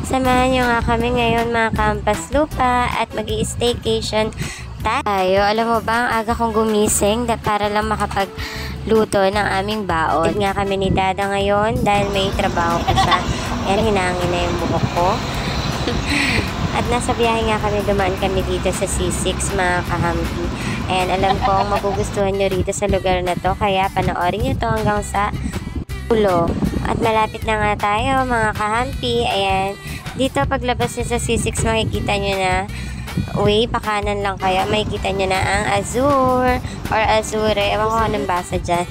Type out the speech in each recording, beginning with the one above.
Samahan nyo nga kami ngayon mga Kampas Lupa at mag-i-staycation tayo. Alam mo ba, ang aga kong gumising para lang makapagluto ng aming baon. Nga kami ni Dada ngayon dahil may trabaho pa siya. Yan, hinangin na yung buhok ko. At nasa biyahe nga kami, dumaan kami dito sa C6 mga kahampi. Ayan, alam ko magugustuhan nyo rito sa lugar na to, kaya panoorin nyo to hanggang sa ulo. At malapit na nga tayo mga kahampi. Ayan, dito paglabas nyo sa C6 makikita nyo na way pakanan lang kayo, makikita nyo na ang Azure or Azure, ewan ko anong basa dyan.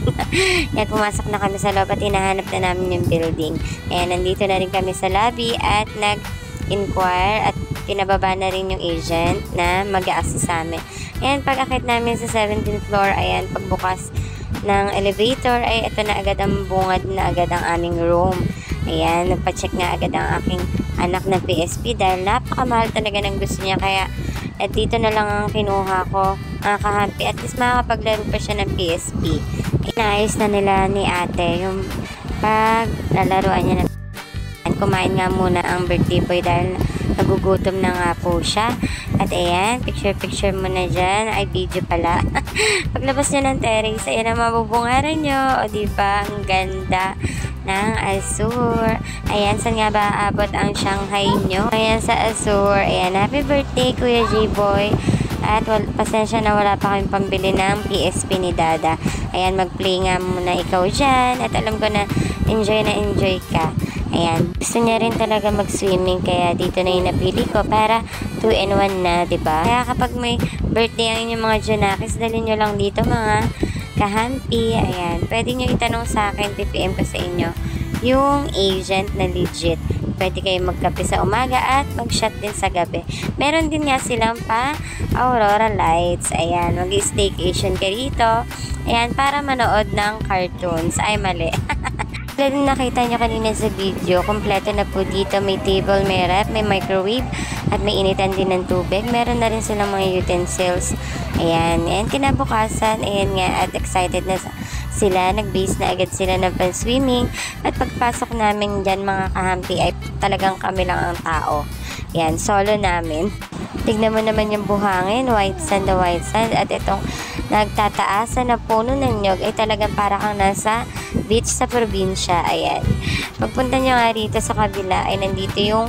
Yan, pumasok na kami sa loob at hinahanap na namin yung building. Ayan, nandito na rin kami sa lobby at nag-inquire at pinababa na rin yung agent na mag-a-assist sa amin. Ayan, pag-akit namin sa 17th floor, ayan, pagbukas ng elevator, ay ito na agad ang bungad na agad ang aming room. Ayan, nagpa-check nga agad ang aking anak ng PSP dahil napakamahal talaga ng gusto niya. Kaya, dito na lang ang kinuha ko, mga kahampi. At least makakapaglaro pa siya ng PSP. Inaayos na nila ni ate yung paglalaroan niya ng kumain nga muna ang birthday boy dahil nagugutom na nga po siya. At ayan, picture muna dyan. Ay, video pala. Paglabas niya ng terrace, ayan ang mabubungaran nyo. O diba, ang ganda ng Azure. Ayan, saan nga ba aabot ang Shanghai nyo? Ayan sa Azure. Ayan, happy birthday Kuya J-Boy. At pasensya na wala pa kayong pambili ng PSP ni Dada. Ayan, mag-play nga muna ikaw dyan. At alam ko na enjoy ka. Ayan, gusto niya rin talaga mag-swimming, kaya dito na yung napili ko para 2-in-1 na, diba? Kaya kapag may birthday ang inyong mga Junakis, dalhin nyo lang dito mga kahampi. Ayan, pwede nyo itanong sa akin, PPM ko sa inyo yung agent na legit. Pwede kayo magkape sa umaga at mag-shot din sa gabi. Meron din nga silang pa Aurora Lights. Ayan, mag-staycation ka rito. Ayan, para manood ng cartoons. Ay, mali. Kung nakita nyo kanina sa video, kompleto na po dito. May table, may rep, may microwave, at may initan din ng tubig. Meron na rin silang mga utensils. Ayan, and kinabukasan, ayan nga, at excited na sila. Nag-base na agad sila ng pan-swimming. At pagpasok namin dyan mga kahampi, ay talagang kami lang ang tao. Ayan, solo namin. Tignan mo naman yung buhangin, white sand na white sand. At itong nagtataasan na puno ng nyog ay talagang para kang nasa beach sa probinsya. Ayan. Pagpunta nyo nga rito sa kabila ay nandito yung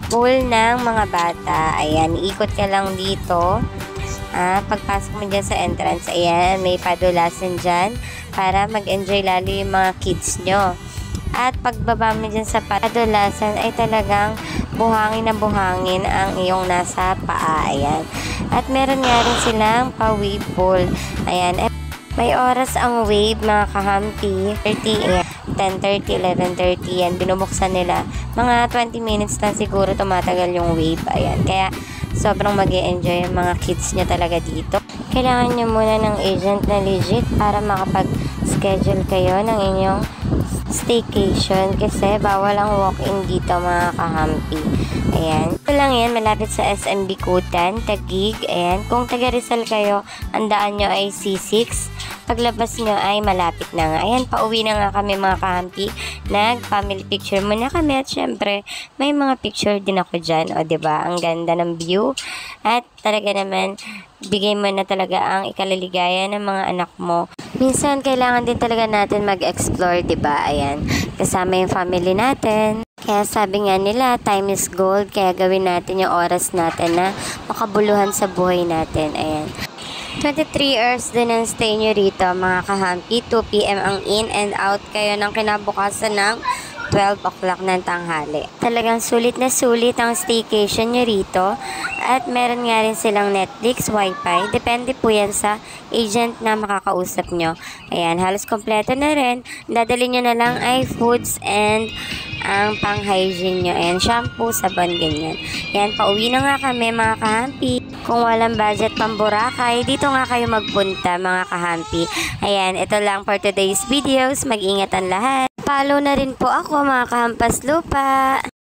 pool ng mga bata. Ayan. Iikot ka lang dito. Pagpasok mo dyan sa entrance, ayan, may padulasan dyan para mag-enjoy lalo yung mga kids nyo. At pagbaba mo dyan sa padulasan ay talagang buhangin na buhangin ang iyong nasa paa. Ayan. At meron nga rin silang pa-wave pool. Ayan. May oras ang wave mga kahampi. 30, 10:30, 11:30. Yan. Binubuksan nila. Mga 20 minutes lang siguro tumatagal yung wave. Ayan. Kaya sobrang mag-e-enjoy yung mga kids nyo talaga dito. Kailangan nyo muna ng agent na legit para makapag-schedule kayo ng inyong staycation kasi bawal ang walk-in dito mga kahampi. Ayan. Ito lang yan, malapit sa SM Bikutan, Taguig. Ayan. Kung taga Rizal kayo, ang daan nyo ay C6. Paglabas nyo ay malapit na nga. Ayan, pauwi na nga kami mga kahampi. Nag-family picture muna kami at syempre, may mga picture din ako dyan. O, diba? Ang ganda ng view. At talaga naman, bigay mo na talaga ang ikalaligaya ng mga anak mo. Minsan, kailangan din talaga natin mag-explore, diba? Ayan, kasama yung family natin. Kaya sabi nga nila, time is gold. Kaya gawin natin yung oras natin na makabuluhan sa buhay natin. Ayan. 23 hours din ang stay nyo rito, mga kahampi. 2 PM ang in and out kayo ng kinabukasan ng 12 o'clock ng tanghali. Talagang sulit na sulit ang staycation nyo rito. At meron nga rin silang Netflix, Wi-Fi. Depende po yan sa agent na makakausap nyo. Ayan, halos kompleto na rin. Dadali nyo na lang ay foods and ang pang-hygiene nyo. Ayan, shampoo, sabon, ganyan. Ayan, pauwi na nga kami mga kahampi. Kung walang budget pang Boracay, dito nga kayo magpunta mga kahampi. Ayan, ito lang for today's videos. Mag-ingat ang lahat. Follow na rin po ako mga Kahampas Lupa.